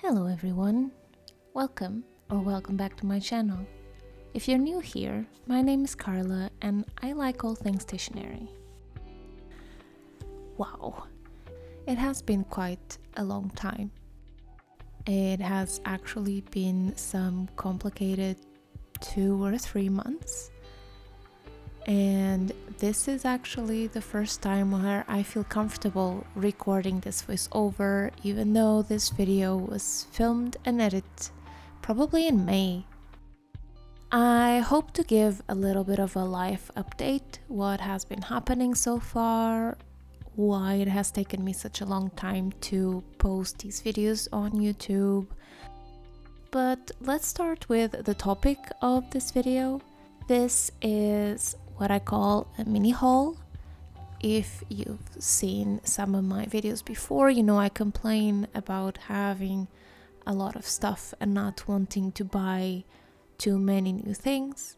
Hello everyone, welcome back to my channel. If you're new here, my name is Carla and I like all things stationery. Wow, it has been quite a long time. It has actually been some complicated 2 or 3 months. And this is actually the first time where I feel comfortable recording this voiceover, even though this video was filmed and edited probably in May. I hope to give a little bit of a life update, what has been happening so far, why it has taken me such a long time to post these videos on YouTube. But let's start with the topic of this video. This is what I call a mini haul. If you've seen some of my videos before, you know I complain about having a lot of stuff and not wanting to buy too many new things,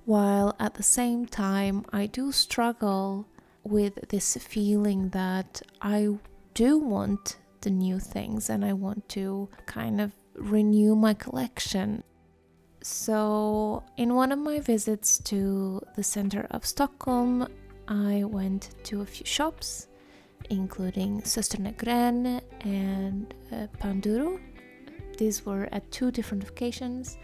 while at the same time I do struggle with this feeling that I do want the new things and I want to kind of renew my collection. So in one of my visits to the center of Stockholm, I went to a few shops, including Søstrene Gren and Panduro. These were at 2 different occasions,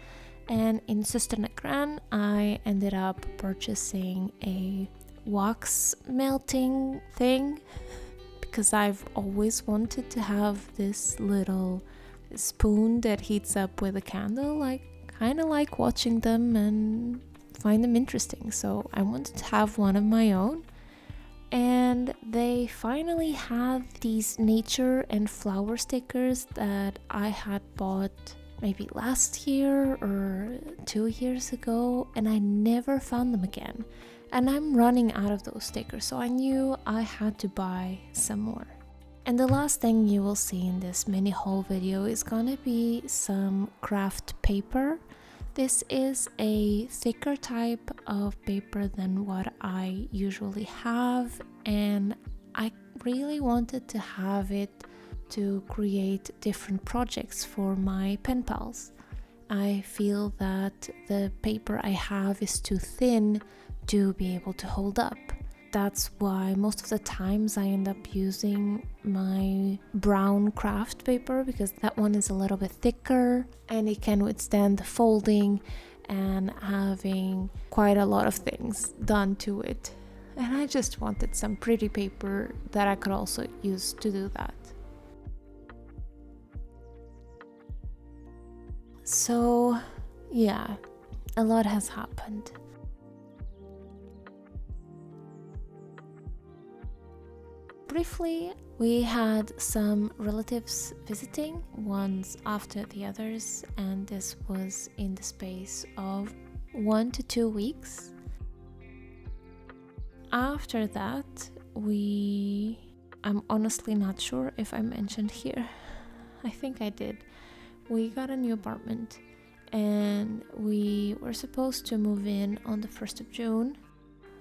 and in Søstrene Gren I ended up purchasing a wax melting thing because I've always wanted to have this little spoon that heats up with a candle. Kind of like watching them and find them interesting, so I wanted to have one of my own. And they finally have these nature and flower stickers that I had bought maybe last year or 2 years ago, and I never found them again. And I'm running out of those stickers, so I knew I had to buy some more. And the last thing you will see in this mini haul video is gonna be some craft paper. This is a thicker type of paper than what I usually have, and I really wanted to have it to create different projects for my pen pals. I feel that the paper I have is too thin to be able to hold up. That's why most of the times I end up using my brown craft paper, because that one is a little bit thicker and it can withstand the folding and having quite a lot of things done to it. And I just wanted some pretty paper that I could also use to do that. So yeah, a lot has happened. Briefly, we had some relatives visiting, ones after the others, and this was in the space of 1 to 2 weeks. After that, I'm honestly not sure if I mentioned here. I think I did. We got a new apartment and we were supposed to move in on the 1st of June.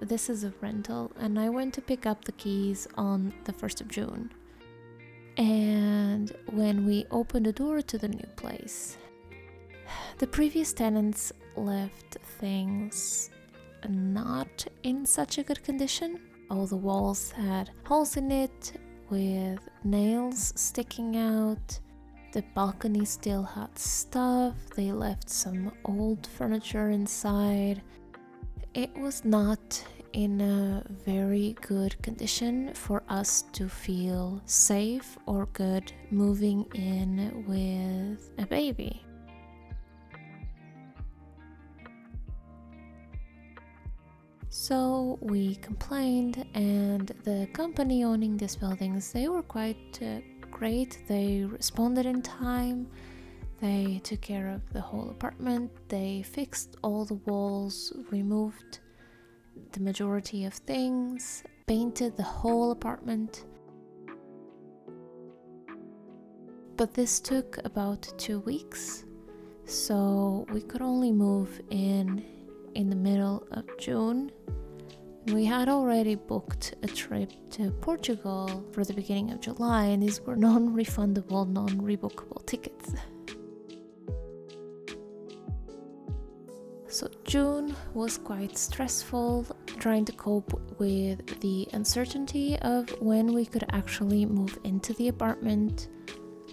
This is a rental, and I went to pick up the keys on the 1st of June. And when we opened the door to the new place, the previous tenants left things not in such a good condition. All the walls had holes in it with nails sticking out. The balcony still had stuff. They left some old furniture inside. It was not in a very good condition for us to feel safe or good moving in with a baby. So we complained, and the company owning these buildings, they were quite great. They responded in time. They took care of the whole apartment. They fixed all the walls, removed the majority of things, painted the whole apartment. But this took about 2 weeks, so we could only move in the middle of June. We had already booked a trip to Portugal for the beginning of July, and these were non-refundable, non-rebookable tickets. So June was quite stressful, trying to cope with the uncertainty of when we could actually move into the apartment,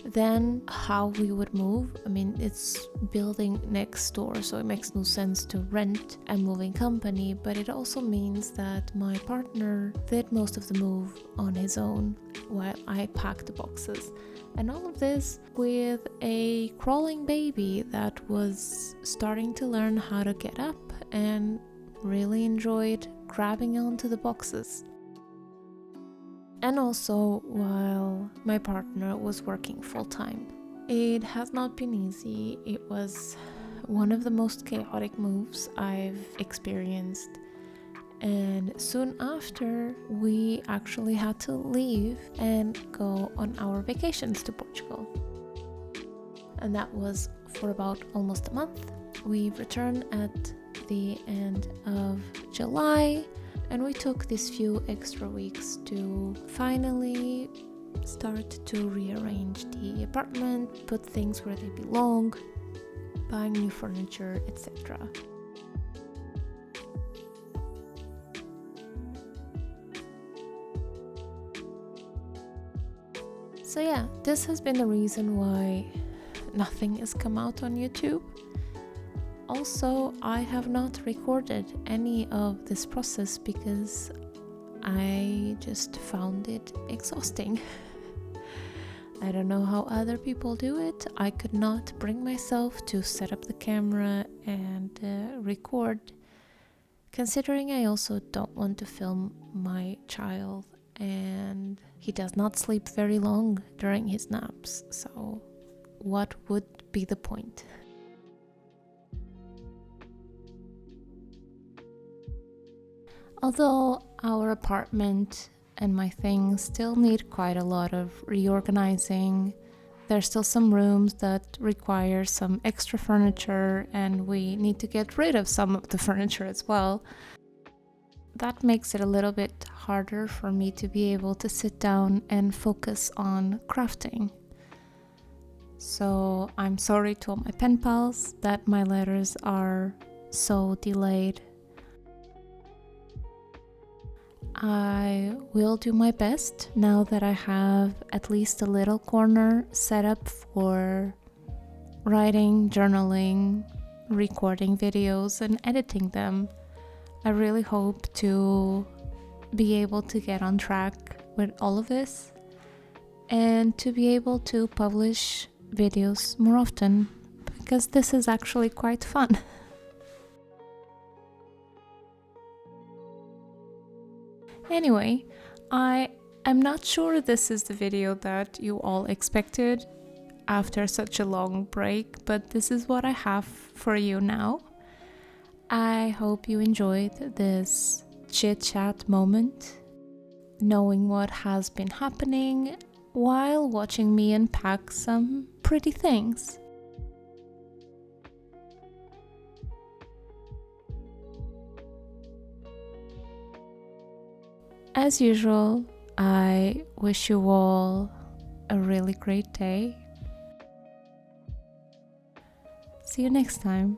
then how we would move. I mean, it's building next door, so it makes no sense to rent a moving company, but it also means that my partner did most of the move on his own while I packed the boxes. And all of this with a crawling baby that was starting to learn how to get up and really enjoyed grabbing onto the boxes. And also while my partner was working full-time. It has not been easy. It was one of the most chaotic moves I've experienced. And soon after, we actually had to leave and go on our vacations to Portugal. And that was for about almost a month. We returned at the end of July, and we took these few extra weeks to finally start to rearrange the apartment, put things where they belong, buying new furniture, etc. So yeah, this has been the reason why nothing has come out on YouTube. Also, I have not recorded any of this process because I just found it exhausting. I don't know how other people do it. I could not bring myself to set up the camera and record, considering I also don't want to film my child, and he does not sleep very long during his naps, so what would be the point? Although our apartment and my things still need quite a lot of reorganizing, there's still some rooms that require some extra furniture, and we need to get rid of some of the furniture as well. That makes it a little bit harder for me to be able to sit down and focus on crafting. So I'm sorry to all my pen pals that my letters are so delayed. I will do my best now that I have at least a little corner set up for writing, journaling, recording videos, and editing them. I really hope to be able to get on track with all of this and to be able to publish videos more often, because this is actually quite fun. Anyway, I am not sure this is the video that you all expected after such a long break, but this is what I have for you now. I hope you enjoyed this chit-chat moment, knowing what has been happening while watching me unpack some pretty things. As usual, I wish you all a really great day. See you next time.